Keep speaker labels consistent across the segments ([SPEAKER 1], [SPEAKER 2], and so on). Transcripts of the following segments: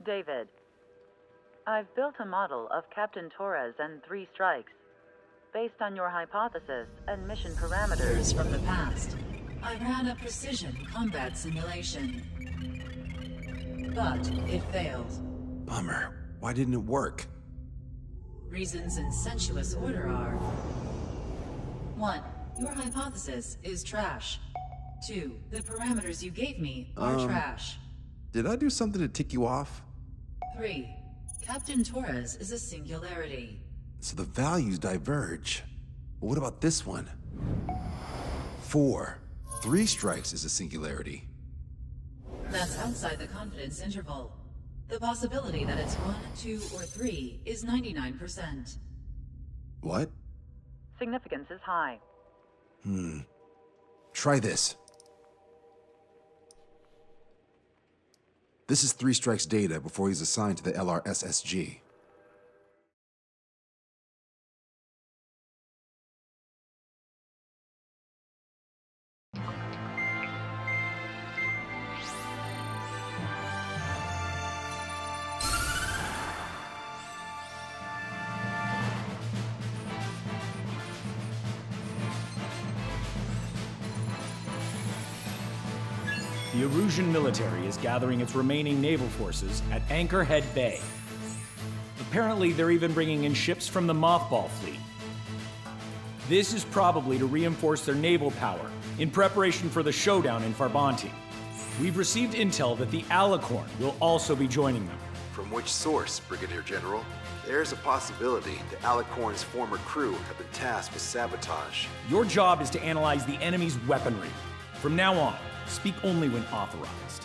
[SPEAKER 1] David, I've built a model of Captain Torres and 3 strikes. Based on your hypothesis and mission parameters
[SPEAKER 2] From the past, I ran a precision combat simulation. But it failed.
[SPEAKER 3] Bummer. Why didn't it work?
[SPEAKER 2] Reasons in sensuous order are: 1. Your hypothesis is trash. 2. The parameters you gave me are trash.
[SPEAKER 3] Did I do something to tick you off?
[SPEAKER 2] 3. Captain Torres is a singularity.
[SPEAKER 3] So the values diverge. But what about this one? 4. 3 strikes is a singularity.
[SPEAKER 2] That's outside the confidence interval. The possibility that it's 1, 2, or 3 is 99%.
[SPEAKER 3] What?
[SPEAKER 1] significance is high.
[SPEAKER 3] Try this. This is 3 Strike's data before he's assigned to the LRSSG.
[SPEAKER 4] The Erusian military is gathering its remaining naval forces at Anchorhead Bay. Apparently, they're even bringing in ships from the Mothball fleet. This is probably to reinforce their naval power in preparation for the showdown in Farbanti. We've received intel that the Alicorn will also be joining them.
[SPEAKER 3] From which source, Brigadier General? There's a possibility the Alicorn's former crew have been tasked with sabotage.
[SPEAKER 4] Your job is to analyze the enemy's weaponry. From now on, speak only when authorized.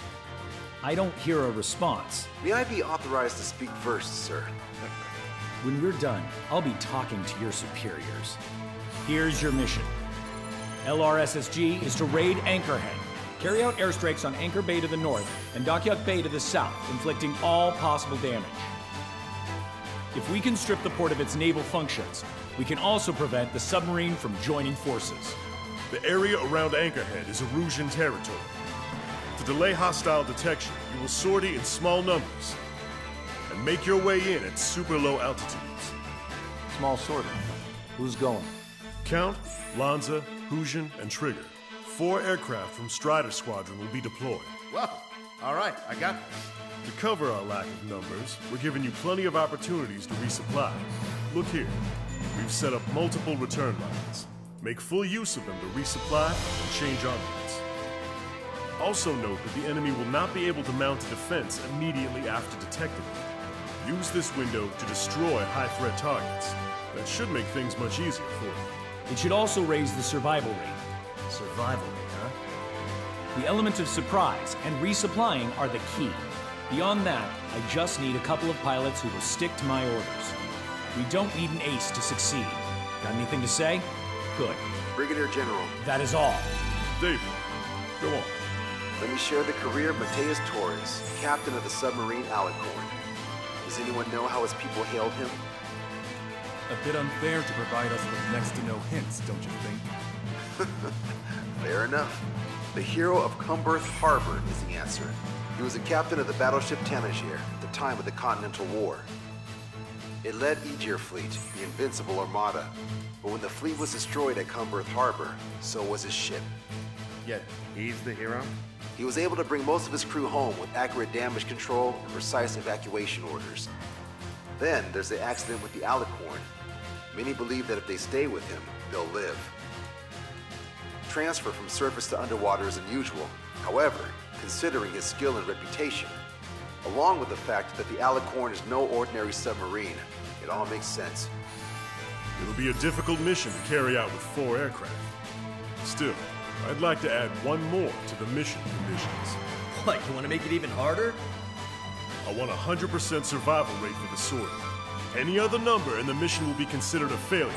[SPEAKER 4] I don't hear a response.
[SPEAKER 3] May I be authorized to speak first, sir?
[SPEAKER 4] When we're done, I'll be talking to your superiors. Here's your mission. LRSSG is to raid Anchorhead, carry out airstrikes on Anchor Bay to the north and Dockyard Bay to the south, inflicting all possible damage. If we can strip the port of its naval functions, we can also prevent the submarine from joining forces.
[SPEAKER 5] The area around Anchorhead is Erusian territory. To delay hostile detection, you will sortie in small numbers and make your way in at super low altitudes.
[SPEAKER 6] Small sortie. Who's going?
[SPEAKER 5] Count, Lanza, Hujan, and Trigger. 4 aircraft from Strider Squadron will be deployed.
[SPEAKER 6] Well, all right, I got this.
[SPEAKER 5] To cover our lack of numbers, we're giving you plenty of opportunities to resupply. Look here, we've set up multiple return lines. Make full use of them to resupply and change armaments. Also note that the enemy will not be able to mount a defense immediately after detecting them. Use this window to destroy high-threat targets. That should make things much easier for you.
[SPEAKER 4] It should also raise the survival rate.
[SPEAKER 6] Survival rate, huh?
[SPEAKER 4] The element of surprise and resupplying are the key. Beyond that, I just need a couple of pilots who will stick to my orders. We don't need an ace to succeed. Got anything to say? Good.
[SPEAKER 3] Brigadier General.
[SPEAKER 4] That is all.
[SPEAKER 5] David, go on.
[SPEAKER 3] Let me share the career of Mateus Torres, captain of the submarine Alicorn. Does anyone know how his people hailed him?
[SPEAKER 7] A bit unfair to provide us with next to no hints, don't you think?
[SPEAKER 3] Fair enough. The hero of Cumberth Harbor is the answer. He was a captain of the battleship Tanager at the time of the Continental War. It led Aegir Fleet, the Invincible Armada. But when the fleet was destroyed at Cumberth Harbor, so was his ship.
[SPEAKER 6] Yet, he's the hero?
[SPEAKER 3] He was able to bring most of his crew home with accurate damage control and precise evacuation orders. Then there's the accident with the Alicorn. Many believe that if they stay with him, they'll live. Transfer from surface to underwater is unusual. However, considering his skill and reputation, along with the fact that the Alicorn is no ordinary submarine, it all makes sense.
[SPEAKER 5] It'll be a difficult mission to carry out with 4 aircraft. Still, I'd like to add one more to the mission conditions.
[SPEAKER 6] What, you want to make it even harder?
[SPEAKER 5] I want a 100% survival rate for the sortie. Any other number and the mission will be considered a failure.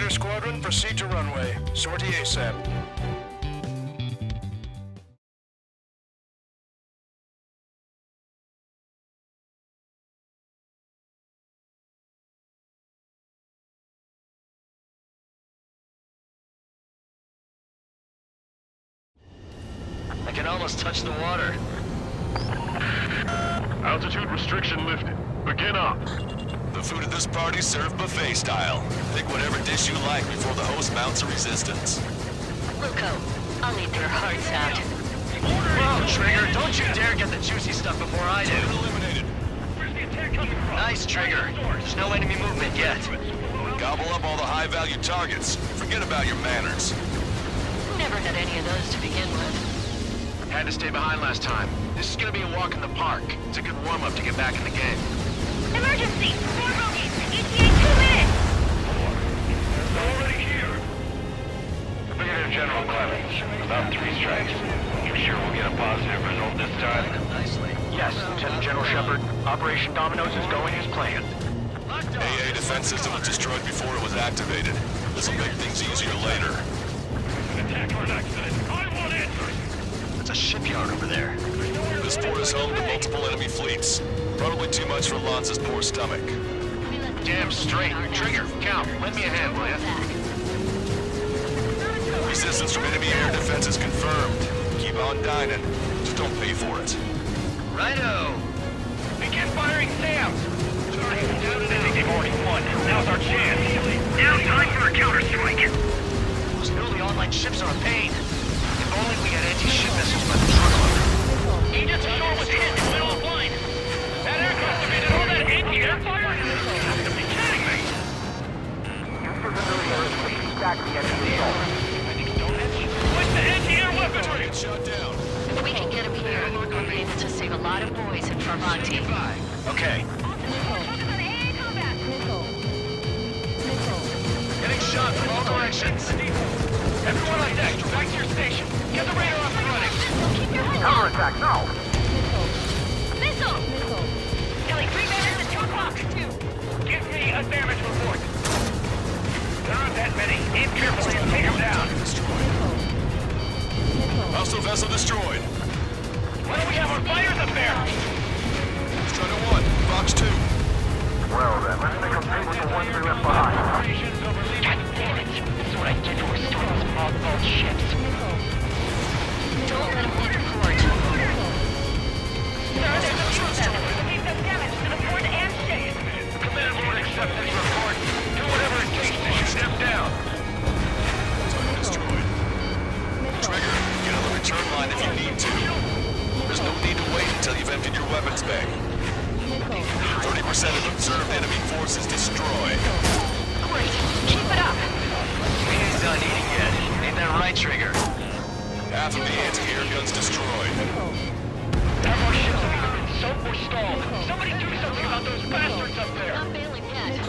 [SPEAKER 8] Engineer Squadron, proceed to runway. Sortie ASAP.
[SPEAKER 9] I can almost touch the water.
[SPEAKER 5] Altitude restriction lifted. Begin up.
[SPEAKER 10] The food at this party's served buffet style. Pick whatever dish you like before the host mounts a resistance.
[SPEAKER 11] Wilco, I'll need their hearts out.
[SPEAKER 9] Whoa, Trigger, don't you dare get the juicy stuff before I do.
[SPEAKER 10] Eliminated.
[SPEAKER 9] Nice, Trigger. There's no enemy movement yet.
[SPEAKER 10] Gobble up all the high-value targets. Forget about your manners.
[SPEAKER 11] Never had any of those to begin with.
[SPEAKER 8] Had to stay behind last time. This is gonna be a walk in the park. It's a good warm-up to get back in the game.
[SPEAKER 12] Emergency! 4 bogeys! ETA 2 minutes!
[SPEAKER 8] Already here! Brigadier General Clemens, about 3 strikes. You sure we'll get a positive result this time?
[SPEAKER 9] Nicely.
[SPEAKER 8] Yes, Lieutenant General Shepard. Operation Dominoes is going as planned.
[SPEAKER 10] AA defense system was destroyed before it was activated. This'll make things easier later.
[SPEAKER 8] Attack or an accident. I want answers!
[SPEAKER 9] That's a shipyard over there.
[SPEAKER 10] This port is home to multiple enemy fleets. Probably too much for Lanza's poor stomach.
[SPEAKER 8] Damn straight. Trigger, Cal, lend me a hand, will ya?
[SPEAKER 10] Resistance from enemy air defense is confirmed. Keep on dining. Just don't pay for it.
[SPEAKER 9] Righto!
[SPEAKER 8] Begin firing SAM! They've already won. Now's our chance. Now time for a counterstrike.
[SPEAKER 9] Those newly online ships are a pain. If only we had anti-ship missiles by the truckload.
[SPEAKER 12] Agents ashore was hit in the middle of line. That aircraft emitted all that anti-air fire? You have to be kidding me! What's the anti-air weapon?
[SPEAKER 10] Target shot down.
[SPEAKER 11] If we can get him here, we'll be able to save a lot of boys in Farvanti.
[SPEAKER 9] Okay. Getting shot from all directions.
[SPEAKER 8] Everyone on deck, back to your station. Get the radar up and running.
[SPEAKER 12] Keep your head down.
[SPEAKER 8] Counterattack, now!
[SPEAKER 12] Missile! Kelly, 3 minutes at 2 o'clock.
[SPEAKER 8] Give me a damage report. There aren't that many. Aim carefully and take them down.
[SPEAKER 10] Hostile vessel destroyed.
[SPEAKER 8] What do we have? Our fires up there!
[SPEAKER 10] Strider 1, Fox 2.
[SPEAKER 8] Well then, let's make a break with the ones we left behind.
[SPEAKER 11] God damn it! That's what I get for restoring those mothballed ships. Don't let him leave the port.
[SPEAKER 12] Sir, there's a fuel vessel. We've done damage to the port and ship.
[SPEAKER 8] Command won't accept this report. Do whatever it takes to shoot them down.
[SPEAKER 10] Target destroyed. Trigger, get on the return line if you need to. There's no need to wait until you've emptied your weapons bag. 30% of observed enemy forces destroyed.
[SPEAKER 11] Great. Keep it up.
[SPEAKER 9] We ain't done eating yet. Ain't that right, Trigger?
[SPEAKER 10] Half of the anti-air guns destroyed.
[SPEAKER 8] Have our ships either been sunk or stalled. Somebody do something about those bastards up there.
[SPEAKER 11] Not bailing yet.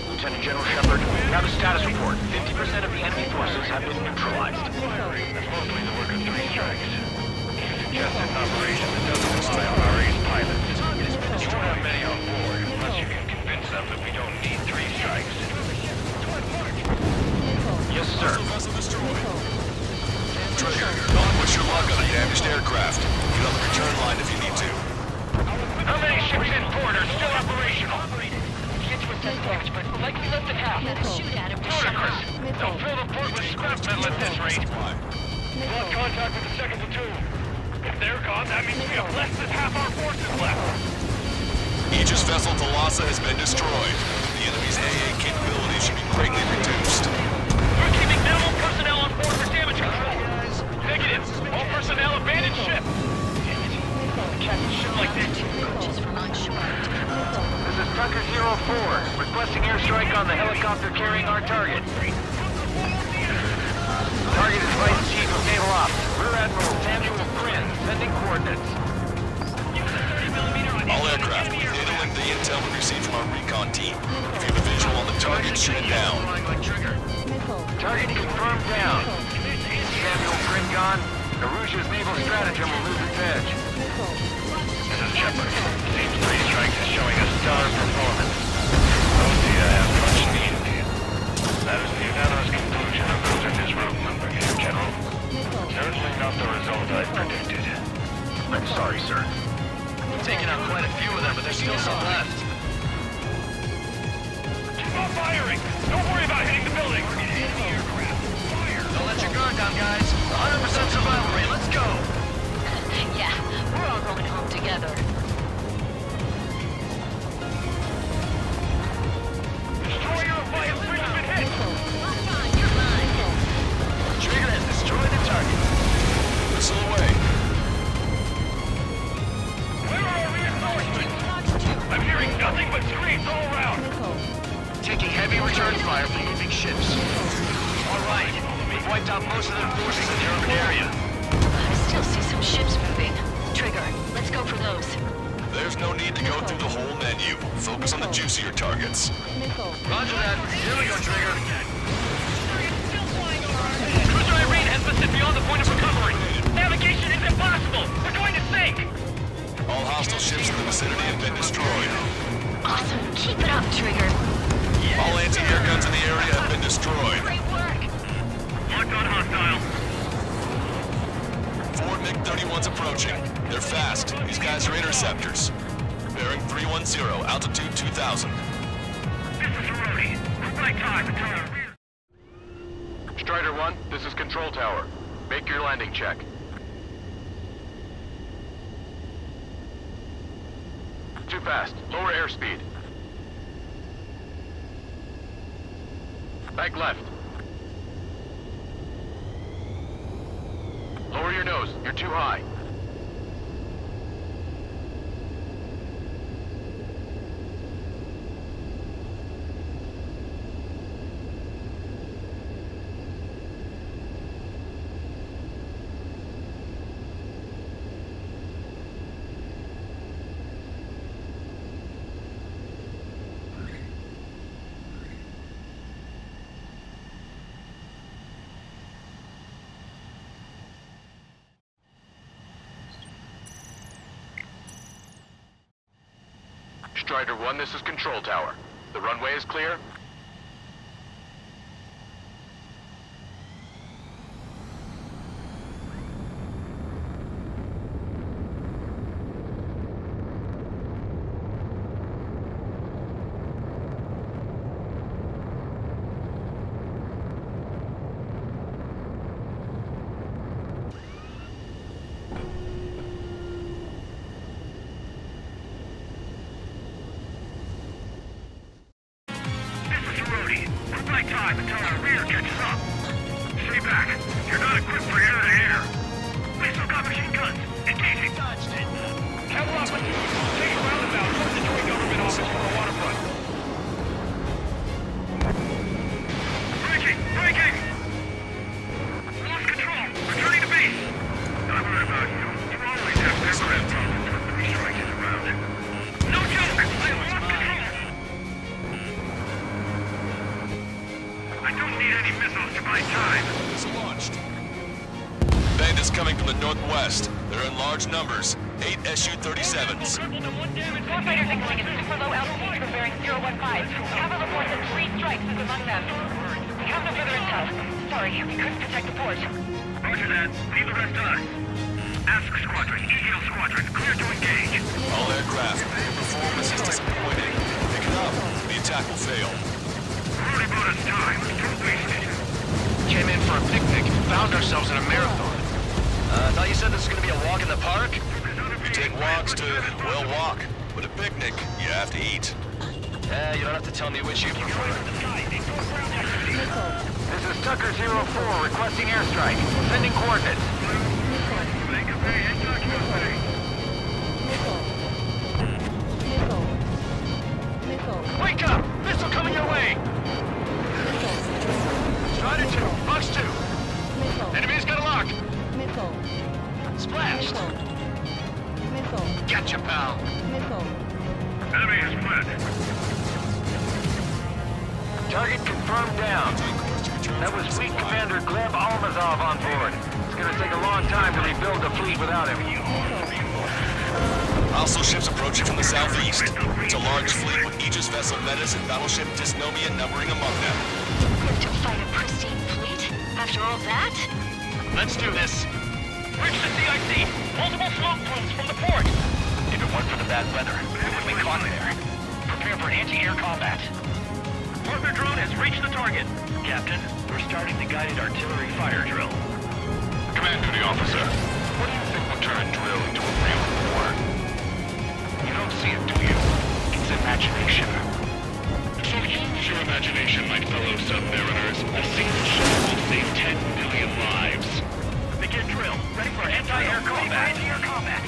[SPEAKER 8] Lieutenant General Shepard, we have a status report. 50% of the enemy forces have been neutralized. That's mostly the work of 3 strikes. You suggested an operation that doesn't rely on our ace pilots. You won't have many on board unless you can convince them that we don't need 3 strikes. Yes, sir.
[SPEAKER 10] Hostile vessel destroyed. Trigger, don't push your luck on a damaged aircraft. Get on the return line if you need to.
[SPEAKER 8] How many ships in port are still operational?
[SPEAKER 11] Can't assess damage, but likely less than half. Let's shoot at him to shut him
[SPEAKER 8] Ludicrous.
[SPEAKER 11] up.
[SPEAKER 8] They'll fill the port with scrap metal at this rate. We'll have contact with the second platoon. If they're gone, that means we have less than half our forces left.
[SPEAKER 10] Aegis vessel Thalassa has been destroyed. The enemy's AA capability should be greatly reduced.
[SPEAKER 8] We're keeping minimal personnel on board for damage control. Negative. All personnel abandon ship. Damn it. Catch a ship like this.
[SPEAKER 11] Approaches from onshore.
[SPEAKER 8] This is Tucker 04, requesting airstrike on the helicopter carrying our target. Target is Vice Chief of Naval Ops, Rear Admiral Samuel Prin, sending coordinates.
[SPEAKER 10] All aircraft, data link the intel we received from our recon team. If you have a visual on the target, shoot it down.
[SPEAKER 8] Target confirmed down. Samuel Prin gone. Arusha's naval stratagem will lose its edge. This is Shepard. Team 3 strikes is showing a stellar performance. Osea has much needed. That is the
[SPEAKER 9] on, guys. 100% survival rate. Let's go.
[SPEAKER 11] Yeah, we're all going home together.
[SPEAKER 12] Destroyer of Fire Bridge has been hit!
[SPEAKER 11] You're mine.
[SPEAKER 9] Trigger has destroyed the target.
[SPEAKER 10] Missile away.
[SPEAKER 12] Where are our reinforcements? I'm hearing nothing but screams all around!
[SPEAKER 9] Taking heavy return fire from moving ships. All right. We've wiped out most of their forces in the urban area.
[SPEAKER 11] I still see some ships moving. Trigger, let's go for those.
[SPEAKER 10] There's no need to go through the whole menu. Focus on the juicier targets.
[SPEAKER 9] Roger that. Here we go, Trigger.
[SPEAKER 12] Cruiser Irene has been sent beyond the point of recovery. Navigation is impossible. We're going to sink.
[SPEAKER 10] All hostile ships in the vicinity have been destroyed.
[SPEAKER 11] Awesome. Keep it up, Trigger.
[SPEAKER 10] All anti-air guns in the area have been destroyed.
[SPEAKER 11] Great work.
[SPEAKER 12] Locked on hostile.
[SPEAKER 10] 4 MiG-31s approaching. They're fast. These guys are interceptors. Bearing 310, altitude 2000.
[SPEAKER 12] This is Rhodey. Right time to turn our rear.
[SPEAKER 8] Strider 1, this is Control Tower. Make your landing check. Too fast. Lower airspeed. Back left. Lower your nose. You're too high. Strider 1, this is Control Tower. The runway is clear.
[SPEAKER 12] Right time until our rear catches up. Stay back. You're not equipped for air-to-air. We still got machine guns. Engaging. Dodged it. Cover up. Take a roundabout towards the joint government office for the waterfront. Breaking! Lost control. Returning to base. I've heard about you. You always have aircraft problems when the strike is around. No joke. I lost control. I don't need any missiles to buy time.
[SPEAKER 10] It's launched. Bandits coming from the northwest. They're in large numbers. 8 Su-37s.
[SPEAKER 11] Warfighters signaling at super low altitude from bearing 015. Cavalry reports that 3 strikes is among them. We have no further intel. Sorry, we couldn't protect the port.
[SPEAKER 12] Roger that. Leave the rest to us. Ask Squadron, EGL Squadron, clear to engage.
[SPEAKER 10] All aircraft, perform as is disappointing. Pick it up. The attack will fail.
[SPEAKER 12] Already bought us time. Don't waste it.
[SPEAKER 9] Came in for a picnic. Found ourselves in a marathon. Thought you said this was gonna be a walk in the park?
[SPEAKER 10] You take walks to, well, walk. But a picnic, you have to eat.
[SPEAKER 9] You don't have to tell me which you prefer.
[SPEAKER 8] This is Tucker 04 requesting airstrike. Sending coordinates.
[SPEAKER 12] Wake up! Missile coming your way!
[SPEAKER 8] Strider 2, Fox 2.
[SPEAKER 12] Enemy's got a lock!
[SPEAKER 8] Splashed. Gotcha, pal.
[SPEAKER 12] Enemy is fled.
[SPEAKER 8] Target confirmed down. That was Fleet Commander Gleb Almazov on board. It's gonna take a long time to rebuild the fleet without him.
[SPEAKER 10] Hostile ships approaching from the southeast. It's a large fleet with Aegis vessel Metis and battleship Dysnomia numbering among them.
[SPEAKER 11] To fight a pristine fleet? After all that?
[SPEAKER 12] Let's do this. Bridge to CIC. Multiple smoke plumes from the port.
[SPEAKER 9] If it weren't for the bad weather, we would be caught there. Prepare for anti-air combat.
[SPEAKER 12] Partner drone has reached the target. Captain, we're starting the guided artillery fire drill.
[SPEAKER 8] Command duty officer. What do you think will turn a drill into a real war? You don't see it, do you? It's imagination. So use your imagination, my fellow submariners. A single shot will save 10 million lives.
[SPEAKER 12] Begin drill. Ready for anti-air combat. Anti-air combat.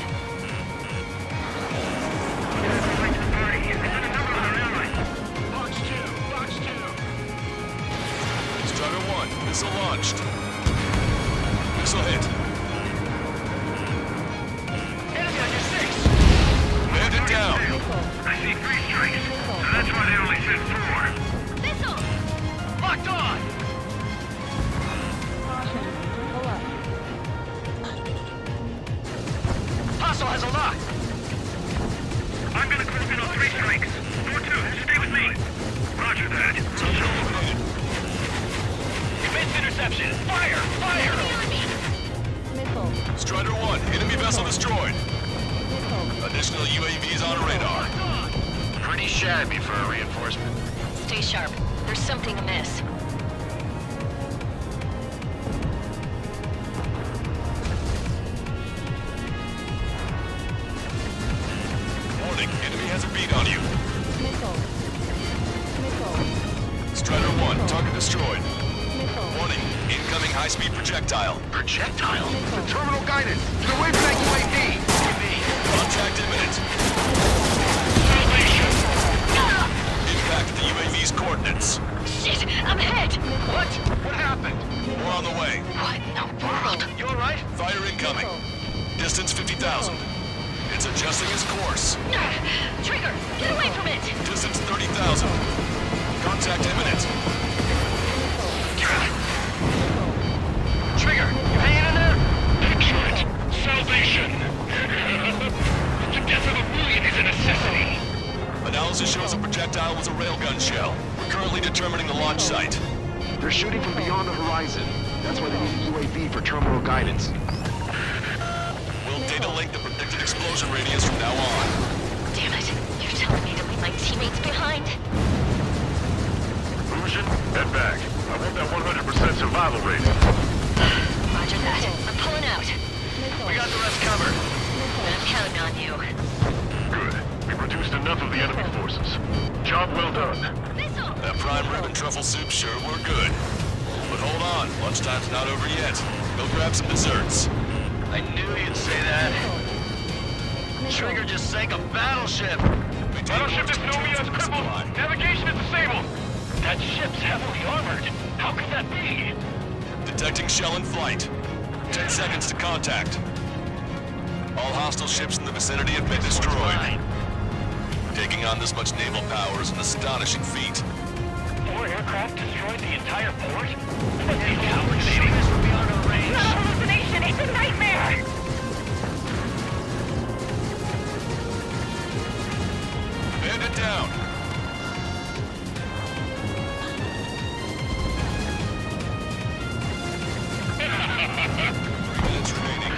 [SPEAKER 12] Late to the party. They sent a number on our airline.
[SPEAKER 10] Box 2. Strider 1, missile launched. Missile hit.
[SPEAKER 12] Enemy on your 6.
[SPEAKER 10] Bandit down.
[SPEAKER 12] I see 3 strikes. So that's why they only sent 4.
[SPEAKER 11] Missile!
[SPEAKER 12] Locked on! Hostile has a lock! I'm gonna close in on 3 strikes. Door 2, stay with me. Roger that.
[SPEAKER 8] Commence interception! Fire!
[SPEAKER 10] Strider 1, enemy vessel destroyed. Additional UAVs on radar.
[SPEAKER 8] Pretty shabby for a reinforcement.
[SPEAKER 11] Stay sharp. There's something amiss.
[SPEAKER 10] Warning, enemy has a beat on you. Strider 1, target destroyed. Warning, incoming high-speed projectile.
[SPEAKER 8] Projectile? The terminal guidance! Get away from that UAV!
[SPEAKER 10] Contact imminent.
[SPEAKER 8] Salvation!
[SPEAKER 10] Impact the UAV's coordinates.
[SPEAKER 11] Shit! I'm hit!
[SPEAKER 8] What? What happened?
[SPEAKER 10] More on the way.
[SPEAKER 11] What in the world?
[SPEAKER 8] You alright?
[SPEAKER 10] Fire incoming. Distance 50,000. It's adjusting its course.
[SPEAKER 11] Trigger! Get away from it!
[SPEAKER 10] Distance 30,000. Contact imminent.
[SPEAKER 8] Trigger, you hanging in there? Excellent. Salvation! The death of a million is a necessity.
[SPEAKER 10] Analysis shows the projectile was a railgun shell. We're currently determining the launch site.
[SPEAKER 3] They're shooting from beyond the horizon. That's why they need a UAV for terminal guidance.
[SPEAKER 10] We'll data link the predicted explosion radius from now on.
[SPEAKER 11] Damn it. You're telling me to leave my teammates behind?
[SPEAKER 8] Illusion, head back. I want that 100% survival rate.
[SPEAKER 11] Roger that. I'm pulling out.
[SPEAKER 8] We got the rest covered.
[SPEAKER 11] I'm counting on you.
[SPEAKER 8] Good. We've reduced enough of the enemy forces. Job well done.
[SPEAKER 11] Missile!
[SPEAKER 10] That prime rib and truffle soup sure were good. But hold on, lunchtime's not over yet. Go grab some desserts.
[SPEAKER 8] I knew you'd say that. Trigger just sank a battleship. Battleship is Nomia is crippled. Navigation is disabled. That ship's heavily armored. How could that be?
[SPEAKER 10] Detecting shell in flight. 10 seconds to contact. All hostile ships in the vicinity have been destroyed. Taking on this much naval power is an astonishing feat.
[SPEAKER 8] 4 aircraft destroyed the entire port? But the hallucinating this would be on our range.
[SPEAKER 11] Not a hallucination! It's a nightmare!
[SPEAKER 10] Bandit down. Minutes remaining.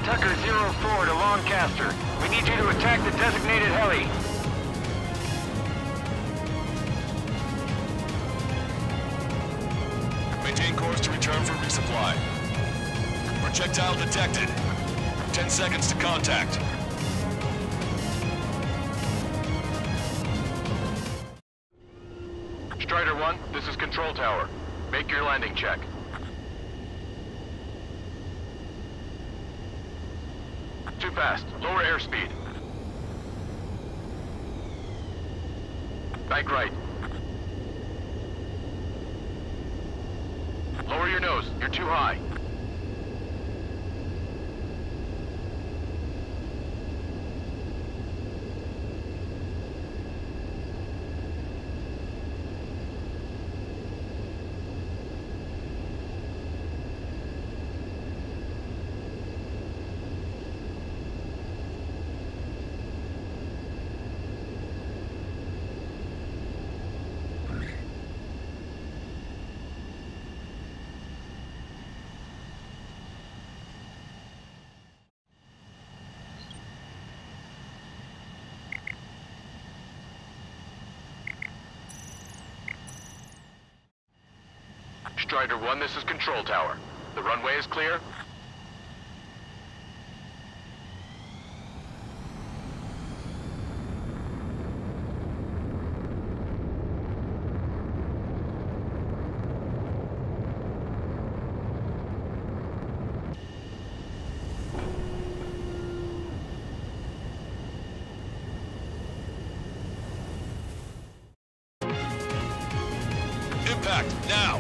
[SPEAKER 8] Tucker 04 to Lancaster. We need you to attack the designated heli.
[SPEAKER 10] Maintain course to return for resupply. Projectile detected. 10 seconds to contact.
[SPEAKER 8] Strider 1, this is Control Tower. Make your landing check. Too fast. Lower airspeed. Bank right. Lower your nose. You're too high. Strider 1, this is Control Tower. The runway is clear.
[SPEAKER 10] Impact, now!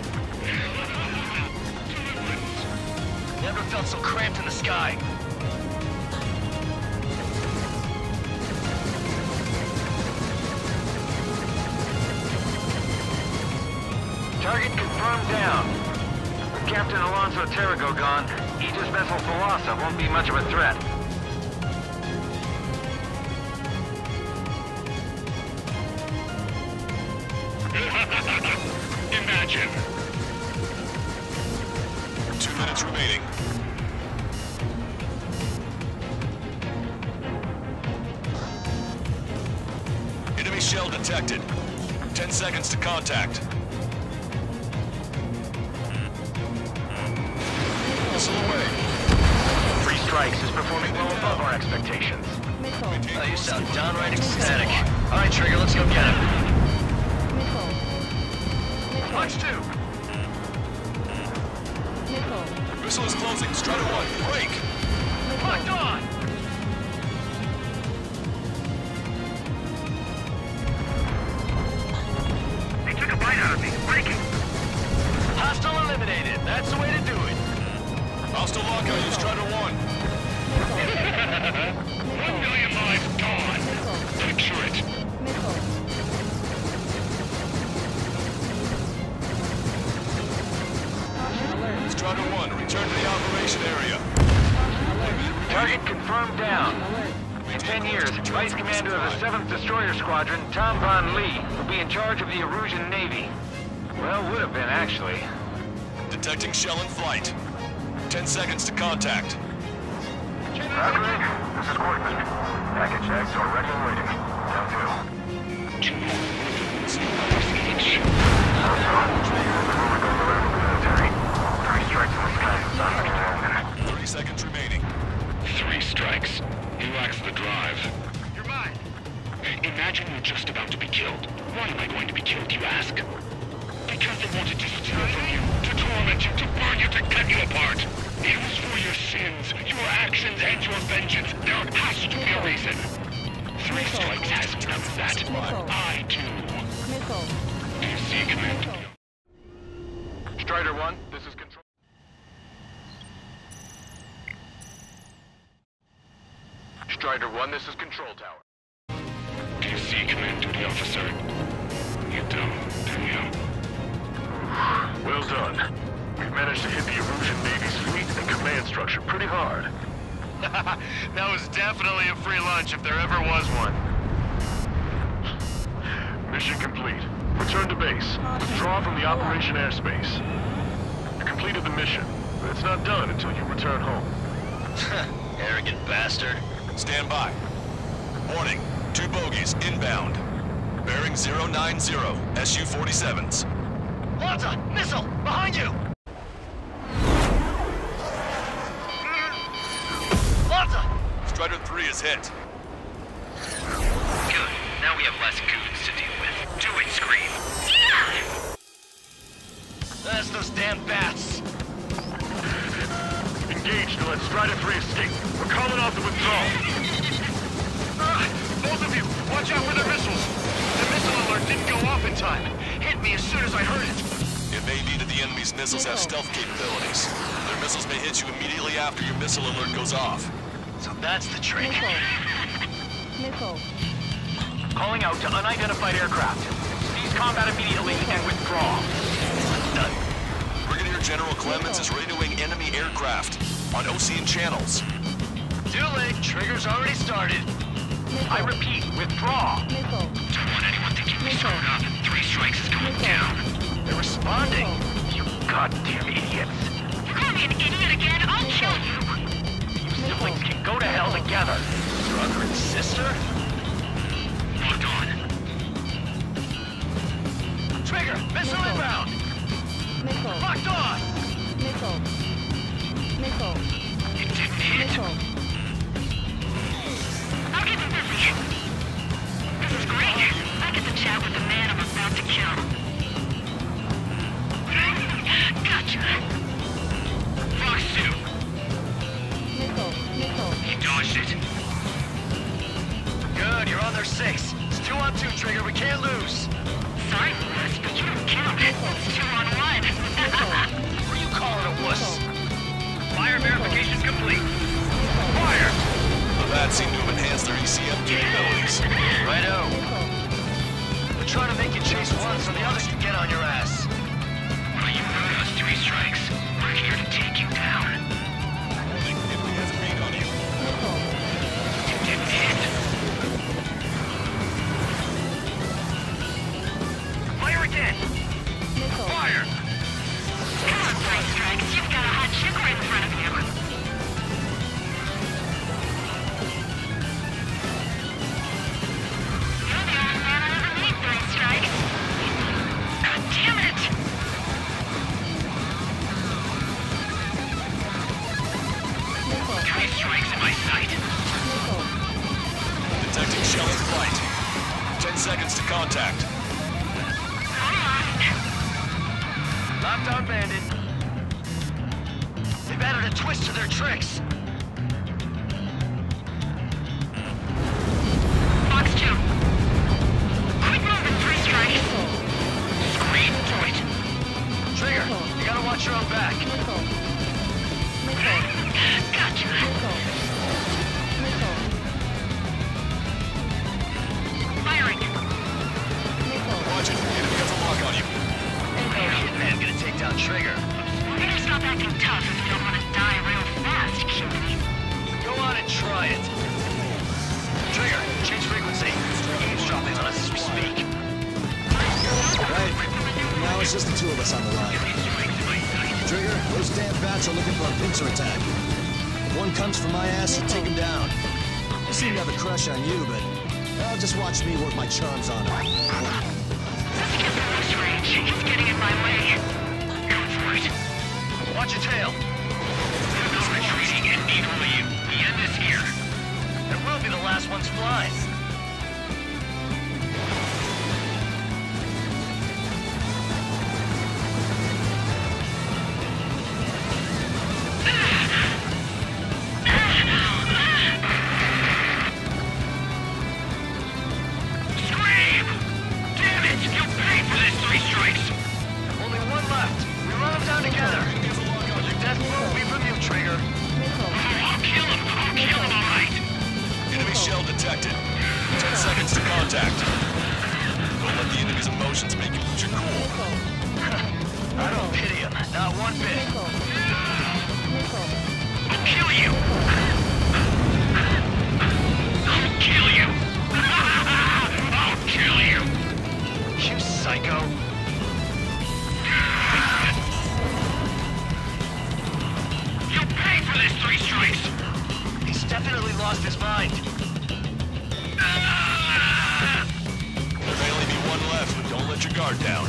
[SPEAKER 9] Never felt so cramped in the sky.
[SPEAKER 8] Target confirmed down. With Captain Alonso Terrigo gone, Aegis vessel Thalassa won't be much of a threat.
[SPEAKER 12] Imagine.
[SPEAKER 10] 2 minutes remaining. Enemy shell detected. 10 seconds to contact. Missile away.
[SPEAKER 8] 3 strikes is performing well above our expectations.
[SPEAKER 9] Oh, you sound downright ecstatic. All right, Trigger, let's go get him.
[SPEAKER 8] Punch 2!
[SPEAKER 10] Missile is closing. Strider 1, break!
[SPEAKER 8] Locked on!
[SPEAKER 12] They took a bite out of me. Breaking.
[SPEAKER 9] Hostile eliminated. That's the way to do it.
[SPEAKER 10] Hostile lockout, you Strider 1.
[SPEAKER 12] 1 million lives gone. Picture it.
[SPEAKER 10] Strider 1, return to the operation area.
[SPEAKER 8] Target confirmed down. In 10 years, Vice Commander of the 7th Destroyer Squadron, Tom Von Lee, will be in charge of the Erusian Navy. Well, would have been, actually.
[SPEAKER 10] Detecting shell in flight. 10 seconds to contact.
[SPEAKER 12] Roger. This is Coordinates. Package X or wrecking waiting. Down 2. 2 minutes. Military. 3 strikes in the sky.
[SPEAKER 10] 30 seconds remaining.
[SPEAKER 12] 3 strikes. He lacks the drive. You're mine. Imagine you're just about to be killed. Why am I going to be killed, you ask? Because they wanted to steal from you, to torment you, to burn you, to cut you apart. It was for your sins, your actions, and your vengeance. There has to be a reason. 3 strikes has none of that. I do. Do you see, Commander?
[SPEAKER 8] Strider 1, this is Control. Strider 1, this is Control Tower.
[SPEAKER 12] Do you see, Command Duty Officer? You don't, do you?
[SPEAKER 5] Well done. We've managed to hit the Erusian Navy's fleet and command structure pretty hard.
[SPEAKER 8] That was definitely a free lunch if there ever was one.
[SPEAKER 5] Mission complete. Return to base. Withdraw from the operation airspace. You completed the mission, but it's not done until you return home.
[SPEAKER 9] Arrogant bastard.
[SPEAKER 10] Stand by. Warning, 2 bogies inbound. Bearing 090, Su-47s.
[SPEAKER 9] Lanza! Missile! Behind you! Lanza!
[SPEAKER 10] Strider 3 is hit.
[SPEAKER 9] Good. Now we have less goons to deal with. Do it, Scream! That's those damn bats!
[SPEAKER 5] Engage to let Strider 3 escape. We're calling off the withdrawal.
[SPEAKER 8] Both of you, watch out for their missiles! The missile alert didn't go off in time. Hit me as soon as I heard it.
[SPEAKER 10] It may be that the enemy's missiles have stealth capabilities. Their missiles may hit you immediately after your missile alert goes off.
[SPEAKER 9] So that's the trick.
[SPEAKER 13] Missile.
[SPEAKER 8] Calling out to unidentified aircraft. Cease combat immediately and withdraw.
[SPEAKER 10] Done. Brigadier General Clemens is radioing enemy aircraft on Ocean channels.
[SPEAKER 9] Too late. Trigger's already started.
[SPEAKER 8] I repeat, withdraw.
[SPEAKER 13] Missile.
[SPEAKER 9] Don't want anyone thinking we screwed up. 3 strikes is going down.
[SPEAKER 8] They're responding. You goddamn idiots.
[SPEAKER 11] You call me an idiot again, I'll kill you!
[SPEAKER 8] You siblings can go to hell together.
[SPEAKER 9] Brother and sister? Locked on.
[SPEAKER 8] Trigger, missile inbound.
[SPEAKER 13] Missile.
[SPEAKER 8] Locked on.
[SPEAKER 13] Missile.
[SPEAKER 11] I'll keep him busy. This is great. I get to chat with the man I'm about to kill. Gotcha.
[SPEAKER 8] Fox 2. He dodged it.
[SPEAKER 9] Good, you're on their 6. It's 2 on 2, Trigger. We can't lose.
[SPEAKER 11] Sorry, Wuss, but you don't count. It's 2 on 1.
[SPEAKER 9] Who are you calling a wuss?
[SPEAKER 8] Fire verification complete. Fire!
[SPEAKER 10] The bats seem to have enhanced their ECM capabilities.
[SPEAKER 9] Righto. We're trying to make you chase one so the others can get on your ass.
[SPEAKER 8] Well, you heard us, 3 strikes. We're here to take you down.
[SPEAKER 10] Italy has a read on you.
[SPEAKER 8] You didn't hit.
[SPEAKER 9] Fire again!
[SPEAKER 8] Fire!
[SPEAKER 11] Come on, 3 strikes. You've got a hot chick right in front of you. You're the only man I ever meet, 3 strikes. God damn it!
[SPEAKER 8] Three strikes in my sight.
[SPEAKER 10] Detecting shell in flight. 10 seconds to contact.
[SPEAKER 9] Lockdown bandit. They've added a twist to their tricks.
[SPEAKER 11] Fox 2. Quick moving, 3 strikes.
[SPEAKER 9] Scream to it. Trigger, you gotta watch your own back.
[SPEAKER 11] Gotcha. Firing.
[SPEAKER 10] Watch it. Enemy has a lock on you.
[SPEAKER 9] Hitman gonna take down Trigger.
[SPEAKER 11] Better stop acting tough if you don't want to die real fast, cutie.
[SPEAKER 9] Go on and try it. Trigger, change frequency. Eavesdropping on us as we speak.
[SPEAKER 14] Right. Now it's just the 2 of us on the line. Trigger, those damn bats are looking for a pincer attack. If one comes for my ass, you take him down. I seem to have a crush on you, but just watch me work my charms on him.
[SPEAKER 11] Let's get the close range. He's getting in my way. Go for it.
[SPEAKER 9] Watch your tail.
[SPEAKER 8] There's no retreating and neither will you. The end is here.
[SPEAKER 9] And we'll be the last ones flying.
[SPEAKER 8] Scream! Damn it! You'll pay for this, 3 strikes.
[SPEAKER 9] Only one left. We run them down together. With your death blow, we from you, Trigger.
[SPEAKER 8] I'll kill him. I'll kill him, all right.
[SPEAKER 10] Enemy shell detected. 10 seconds to contact. Don't let the enemy's emotions make you lose your cool.
[SPEAKER 9] I don't pity him. Not one bit.
[SPEAKER 8] I'll kill you. I'll kill you. I'll kill you.
[SPEAKER 9] You psycho.
[SPEAKER 8] You'll pay for this, 3 strikes.
[SPEAKER 9] He's definitely lost his mind.
[SPEAKER 10] There may only be one left, but don't let your guard down.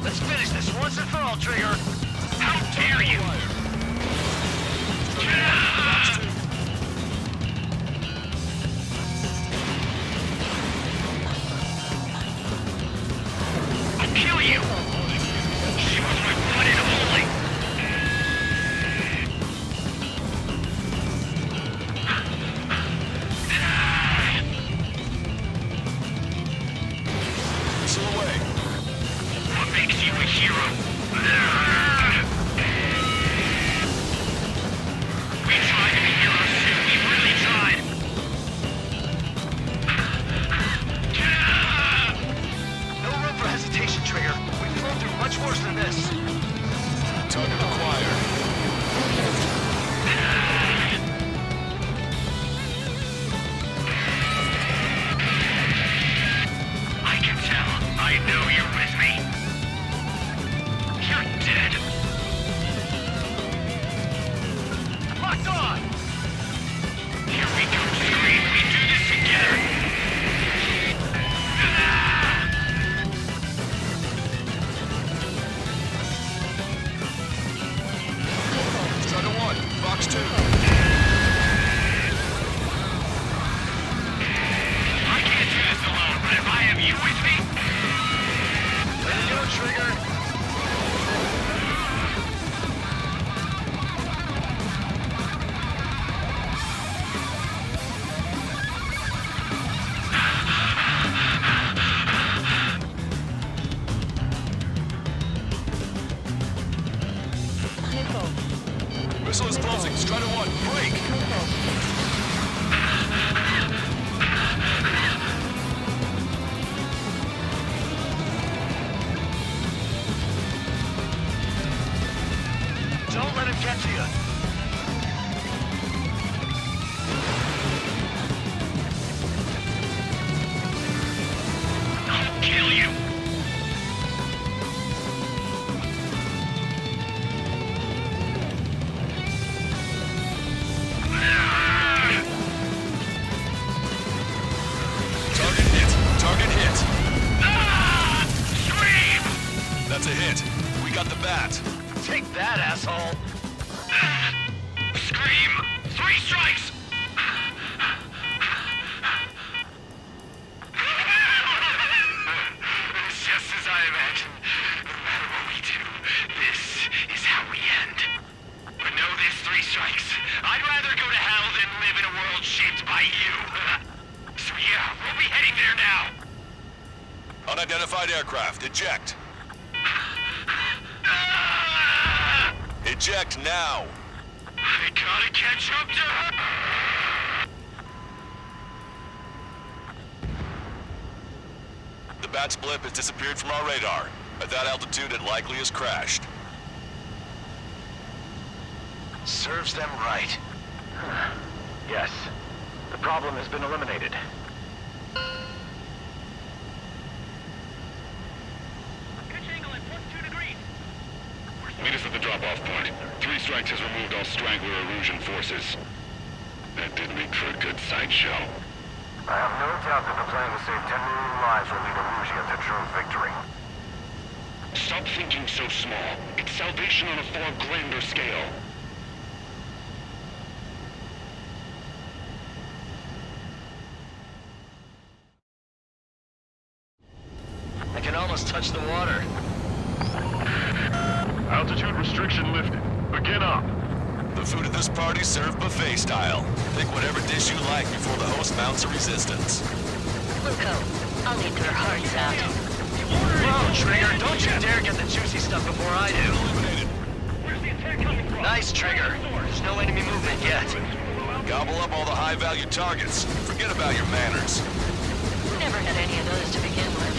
[SPEAKER 9] Let's finish this once and for all, Trigger.
[SPEAKER 8] How dare you? I'll kill you. She was my one and only.
[SPEAKER 10] Missile away.
[SPEAKER 8] What makes you a hero? We tried to be heroes too. We really tried.
[SPEAKER 9] No room for hesitation, Trigger. We've flown through much worse than this.
[SPEAKER 10] Target acquired.
[SPEAKER 8] I can tell. I know you're with me. You're dead.
[SPEAKER 9] Locked on!
[SPEAKER 8] Here we go, Scream. We do this together.
[SPEAKER 10] Strider 1, Fox 2. Strider 1, break!
[SPEAKER 9] Don't let him get to you. I'll kill you.
[SPEAKER 10] Target hit.
[SPEAKER 9] Ah! Scream!
[SPEAKER 10] That's a hit. We got the bat.
[SPEAKER 9] Take that, asshole! Scream! 3 strikes! It's just as I imagined. No matter what we do, this is how we end. But know this, 3 strikes. I'd rather go to hell than live in a world shaped by you. So yeah, we'll be heading there now.
[SPEAKER 10] Unidentified aircraft, eject. Eject now!
[SPEAKER 9] I gotta catch up to her!
[SPEAKER 10] The bat's blip has disappeared from our radar. At that altitude, it likely has crashed.
[SPEAKER 9] Serves them right. Yes. The problem has been eliminated.
[SPEAKER 12] Meet us at the drop-off point. 3 strikes has removed all Strangler illusion forces. That did make for a good sideshow.
[SPEAKER 8] I have no doubt that the plan to save 10 million lives will lead Illusia to true victory.
[SPEAKER 12] Stop thinking so small. It's salvation on a far grander scale.
[SPEAKER 9] I can almost touch the water.
[SPEAKER 12] Altitude restriction lifted. Begin up.
[SPEAKER 10] The food at this party served buffet style. Pick whatever dish you like before the host mounts a resistance.
[SPEAKER 11] Luco, I'll need their hearts out.
[SPEAKER 9] Whoa, Trigger, don't you dare get the juicy stuff before I do.
[SPEAKER 12] Where's the attack coming from?
[SPEAKER 9] Nice, Trigger. There's no enemy movement yet.
[SPEAKER 10] Gobble up all the high-value targets. Forget about your manners.
[SPEAKER 11] Never had any of those to begin with.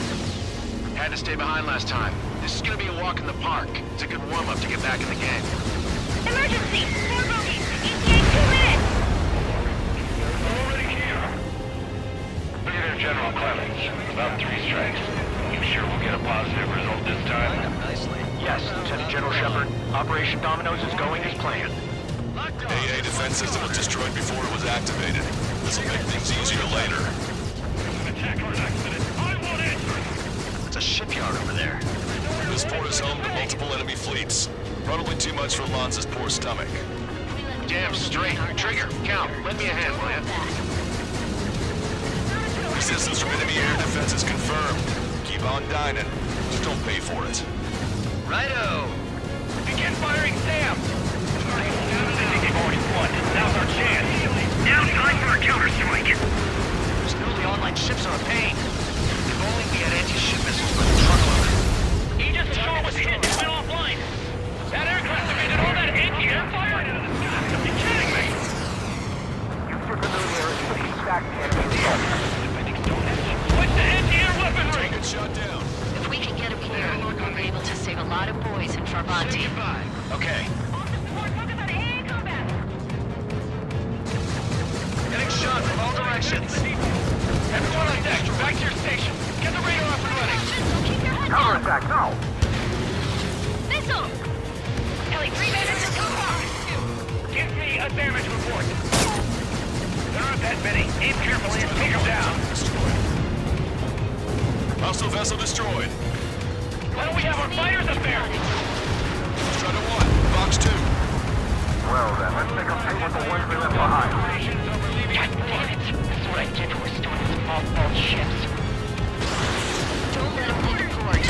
[SPEAKER 9] Had to stay behind last time. This is gonna be a walk in the park. It's a good warm-up to get back in the game.
[SPEAKER 11] Emergency! 4 bogeys! ETA 2 minutes!
[SPEAKER 12] Already here.
[SPEAKER 8] Brigadier General Clemens, about 3 strikes. You sure we'll get a positive result this time?
[SPEAKER 9] Nicely.
[SPEAKER 8] Yes, Lieutenant General Shepard. Operation Dominoes is going as planned.
[SPEAKER 10] AA defense system was destroyed before it was activated. This will make things easier later.
[SPEAKER 12] Attack or an accident. I want answers.
[SPEAKER 9] It's a shipyard over there.
[SPEAKER 10] This port is home to multiple enemy fleets. Probably too much for Lanza's poor stomach.
[SPEAKER 9] Damn straight. Trigger, Count, lend me a hand, will ya?
[SPEAKER 10] Resistance from enemy air defense is confirmed. Keep on dining. Just don't pay for it.
[SPEAKER 9] Righto!
[SPEAKER 12] Begin firing Sam! Now's our chance.
[SPEAKER 8] Now time for a counterstrike.
[SPEAKER 9] Those newly online ships are a pain. If only we had anti-ship missiles with a truckload.
[SPEAKER 12] Aegis Ashore was hit and went offline. That aircraft emitted all that anti-air fire? Are you kidding me?
[SPEAKER 8] Use your familiarity to keep back the enemy
[SPEAKER 12] What's the anti-air weaponry?
[SPEAKER 10] Get shot down.
[SPEAKER 11] If we can get him here, we'll be able to save a lot of boys in Farbanti.
[SPEAKER 9] Okay. Getting shot from all directions.
[SPEAKER 12] Everyone on deck, back to your station. Get the radar up and running.
[SPEAKER 11] Keep your head down!
[SPEAKER 8] Counterattack now!
[SPEAKER 11] Missile! Ellie, 3 minutes and go far!
[SPEAKER 12] Give me a damage report. There aren't that many. Aim carefully and take them down.
[SPEAKER 10] Hostile vessel destroyed.
[SPEAKER 12] Why don't we have our fighters up there?
[SPEAKER 10] Strider 1, Box 2.
[SPEAKER 8] Well then, let's make them pay with the ones we left behind.
[SPEAKER 11] God damn it! That's what I get for restoring the mothballed ships. Don't let them leave the port.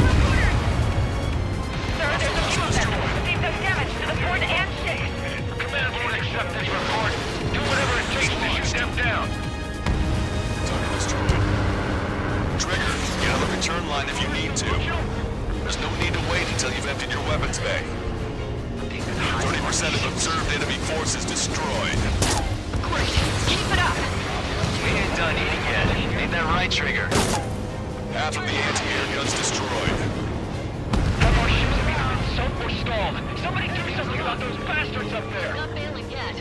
[SPEAKER 11] Sir, there's a few of them. They've done damage to the port and ships.
[SPEAKER 8] Command won't accept this report. Do whatever it takes to shoot them down.
[SPEAKER 10] Target destroyed. Trigger, get on the return line if you need to. There's no need to wait until you've emptied your weapons bay.
[SPEAKER 9] They've been
[SPEAKER 10] 30% of observed enemy forces destroyed.
[SPEAKER 11] Great. Keep it up.
[SPEAKER 6] We ain't done eating yet. Ain't that right, Trigger?
[SPEAKER 10] Half of the anti-air guns destroyed.
[SPEAKER 12] Have our ships behind sunk or stalled. Somebody do something about those bastards up there.
[SPEAKER 11] Not bailing yet.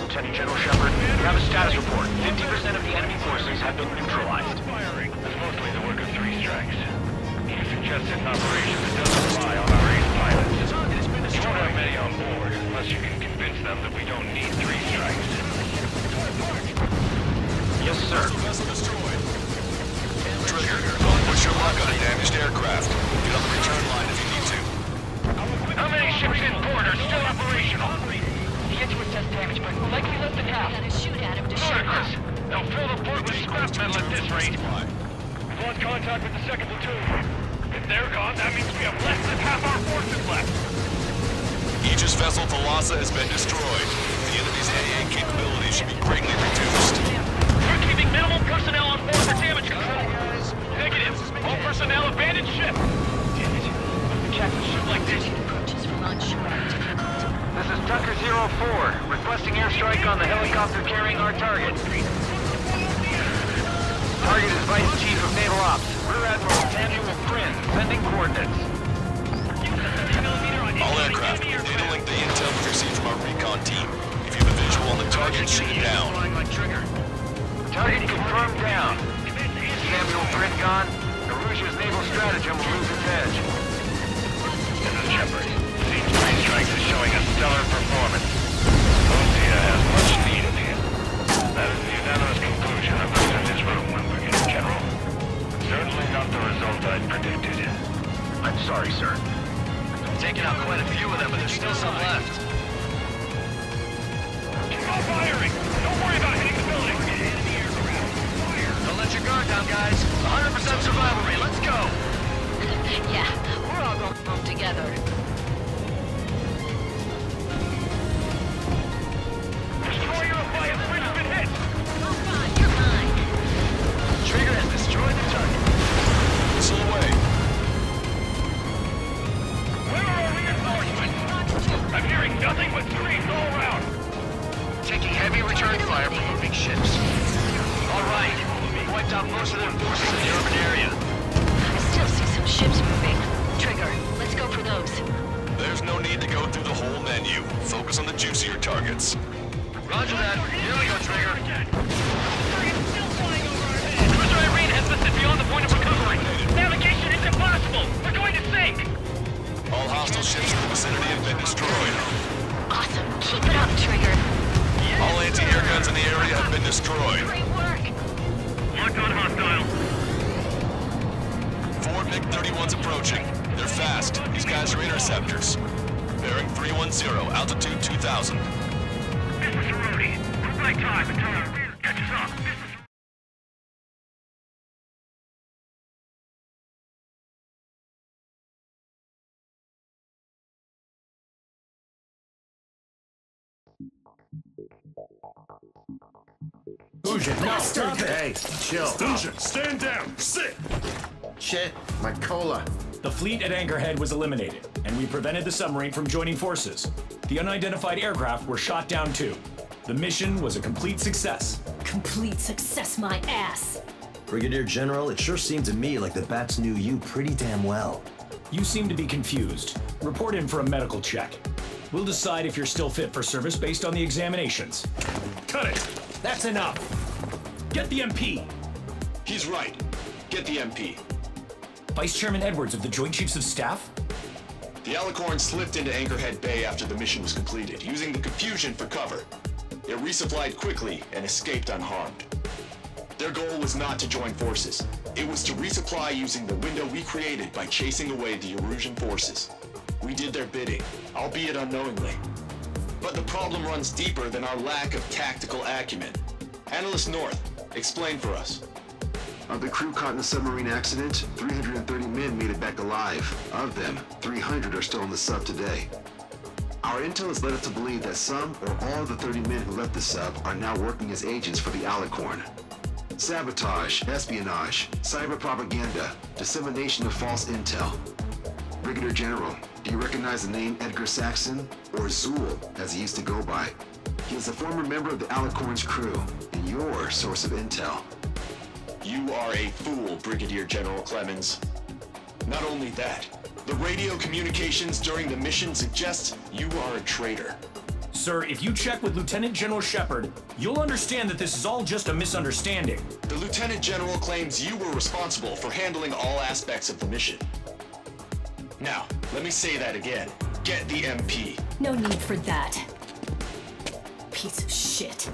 [SPEAKER 8] Lieutenant General Shepard, we have a status report. 50% of the enemy forces have been neutralized.
[SPEAKER 12] That's mostly the work of 3 strikes. You suggested an operation that doesn't rely on our ace pilots. You won't have many on board, unless you can convince them that we don't need 3 strikes.
[SPEAKER 8] Yes, sir.
[SPEAKER 10] Vessel destroyed. Trigger, push your luck on a damaged aircraft. Get on the return line if you need to.
[SPEAKER 12] How many ships in port are still operational?
[SPEAKER 11] He had to assess damage, but likely less than half. Gotta shoot at him to shoot
[SPEAKER 12] Ludicrous.
[SPEAKER 11] him.
[SPEAKER 12] They'll fill the port with scrap metal at this rate. We've lost contact with the second platoon. If they're gone, that means we have less than half our forces left.
[SPEAKER 10] Aegis vessel Thalassa has been destroyed. The enemy's AA capability should be greatly reduced.
[SPEAKER 12] We're keeping minimal personnel on board for damage control. Negative. All personnel abandon ship. Damn it. We can't a ship like this.
[SPEAKER 11] Approaches from onshore.
[SPEAKER 8] This is Tucker 04, requesting airstrike on the helicopter carrying our target. Target is Vice Chief of Naval Ops, Rear Admiral Samuel Prynn, sending coordinates.
[SPEAKER 10] All aircraft, data link the intel we received from our recon team. If you have a visual on the target, shoot it down.
[SPEAKER 8] Target confirmed down. Samuel Prynn gone, Arusia's naval stratagem will lose its edge.
[SPEAKER 12] This is Shepard. Scene 3 strikes is showing a stellar performance. Lucia has much needed here. That is the unanimous conclusion of us in this room, Brigadier General. Certainly not the result I'd predicted.
[SPEAKER 8] I'm sorry, sir.
[SPEAKER 6] Taking out quite a few of them, but there's still some left.
[SPEAKER 12] Keep on firing! Don't worry about hitting the building!
[SPEAKER 6] Don't let your guard down, guys. 100% survival rate. Let's go!
[SPEAKER 11] Yeah, we're all going home together.
[SPEAKER 12] Destroyer of Vias Bridge has been hit!
[SPEAKER 11] Oh, fine, you're mine.
[SPEAKER 6] Trigger has destroyed the target.
[SPEAKER 10] Missile away.
[SPEAKER 12] Where are our reinforcements? I'm hearing nothing but screams all around!
[SPEAKER 6] Taking heavy return fire from moving ships. All right. Wiped out most of their forces in the urban area.
[SPEAKER 11] I still see some ships moving. Trigger, let's go for those.
[SPEAKER 10] There's no need to go through the whole menu. Focus on the juicier targets.
[SPEAKER 6] Roger that. Here we go, Trigger.
[SPEAKER 12] Cruiser Irene has listed beyond the point of recovery. Navigation is impossible. We're going to sink.
[SPEAKER 10] All hostile ships in the vicinity have been destroyed.
[SPEAKER 11] Awesome. Keep it up, Trigger.
[SPEAKER 10] All anti-air guns in the area have been destroyed.
[SPEAKER 11] Great work.
[SPEAKER 12] Locked on hostile.
[SPEAKER 10] 4 MiG-31s approaching. They're fast. These guys are interceptors. Bearing 310, altitude 2000.
[SPEAKER 12] This is Cerrone. We're by time until our rear catches up. This is...
[SPEAKER 5] Ujan, no, stop it!
[SPEAKER 3] Hey, chill.
[SPEAKER 5] Ujan, stand down! Sit!
[SPEAKER 3] Shit, my cola.
[SPEAKER 4] The fleet at Anchorhead was eliminated, and we prevented the submarine from joining forces. The unidentified aircraft were shot down too. The mission was a complete success.
[SPEAKER 15] Complete success, my ass.
[SPEAKER 14] Brigadier General, it sure seemed to me like the Bats knew you pretty damn well.
[SPEAKER 4] You seem to be confused. Report in for a medical check. We'll decide if you're still fit for service based on the examinations.
[SPEAKER 5] Cut it!
[SPEAKER 4] That's enough! Get the MP!
[SPEAKER 10] He's right. Get the MP.
[SPEAKER 4] Vice Chairman Edwards of the Joint Chiefs of Staff?
[SPEAKER 10] The Alicorn slipped into Anchorhead Bay after the mission was completed, using the confusion for cover. It resupplied quickly and escaped unharmed. Their goal was not to join forces. It was to resupply using the window we created by chasing away the Erusian forces. We did their bidding, albeit unknowingly. But the problem runs deeper than our lack of tactical acumen. Analyst North, explain for us.
[SPEAKER 3] Of the crew caught in the submarine accident, 330 men made it back alive. Of them, 300 are still in the sub today. Our intel has led us to believe that some or all of the 30 men who left the sub are now working as agents for the Alicorn. Sabotage, espionage, cyber propaganda, dissemination of false intel. Brigadier General, Do you recognize the name Edgar Saxon, or Zool, as he used to go by? He is a former member of the Alicorn's crew, and your source of intel.
[SPEAKER 10] You are a fool, Brigadier General Clemens. Not only that, the radio communications during the mission suggest you are a traitor.
[SPEAKER 4] Sir, if you check with Lieutenant General Shepard, you'll understand that this is all just a misunderstanding.
[SPEAKER 10] The Lieutenant General claims you were responsible for handling all aspects of the mission. Now, let me say that again. Get the MP.
[SPEAKER 15] No need for that. Piece of shit.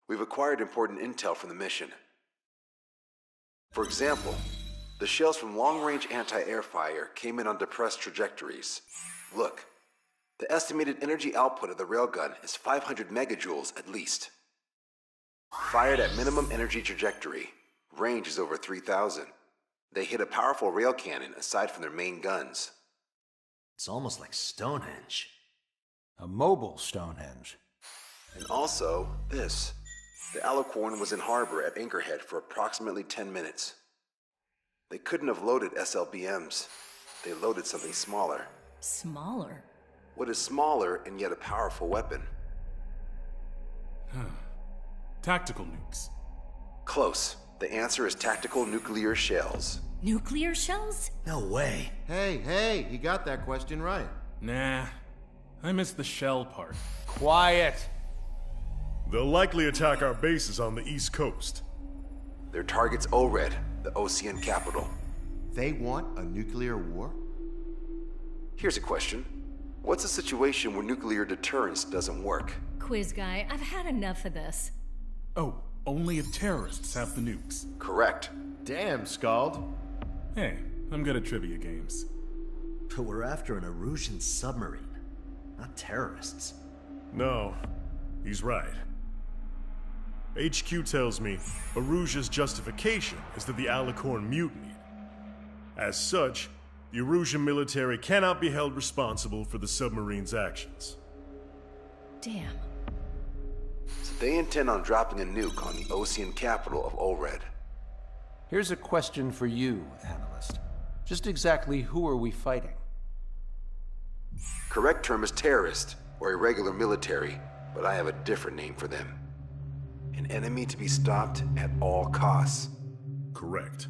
[SPEAKER 3] We've acquired important intel from the mission. For example, the shells from long-range anti-air fire came in on depressed trajectories. Look, the estimated energy output of the railgun is 500 megajoules at least. Fired at minimum energy trajectory, range is over 3,000. They hit a powerful rail cannon aside from their main guns.
[SPEAKER 16] It's almost like Stonehenge.
[SPEAKER 17] A mobile Stonehenge.
[SPEAKER 3] And also, this. The Alicorn was in harbor at Anchorhead for approximately 10 minutes. They couldn't have loaded SLBMs. They loaded something smaller.
[SPEAKER 15] Smaller?
[SPEAKER 3] What is smaller and yet a powerful weapon?
[SPEAKER 7] Tactical nukes.
[SPEAKER 3] Close. The answer is tactical nuclear shells.
[SPEAKER 15] Nuclear shells?
[SPEAKER 16] No way.
[SPEAKER 18] Hey, he got that question right.
[SPEAKER 7] Nah, I missed the shell part.
[SPEAKER 17] Quiet!
[SPEAKER 5] They'll likely attack our bases on the East Coast.
[SPEAKER 3] Their target's ORED, the Ocean capital.
[SPEAKER 18] They want a nuclear war?
[SPEAKER 3] Here's a question. What's a situation where nuclear deterrence doesn't work?
[SPEAKER 15] Quiz guy, I've had enough of this.
[SPEAKER 7] Oh, only if terrorists have the nukes.
[SPEAKER 3] Correct.
[SPEAKER 18] Damn, Scald.
[SPEAKER 7] Hey, I'm good at trivia games.
[SPEAKER 16] But we're after an Erusian submarine, not terrorists.
[SPEAKER 5] No, he's right. HQ tells me Erusia's justification is that the Alicorn mutinied. As such, the Erusian military cannot be held responsible for the submarine's actions.
[SPEAKER 15] Damn.
[SPEAKER 3] So they intend on dropping a nuke on the Ocean capital of ORED.
[SPEAKER 17] Here's a question for you, analyst. Just exactly who are we fighting?
[SPEAKER 3] Correct term is terrorist, or irregular military, but I have a different name for them. An enemy to be stopped at all costs.
[SPEAKER 5] Correct.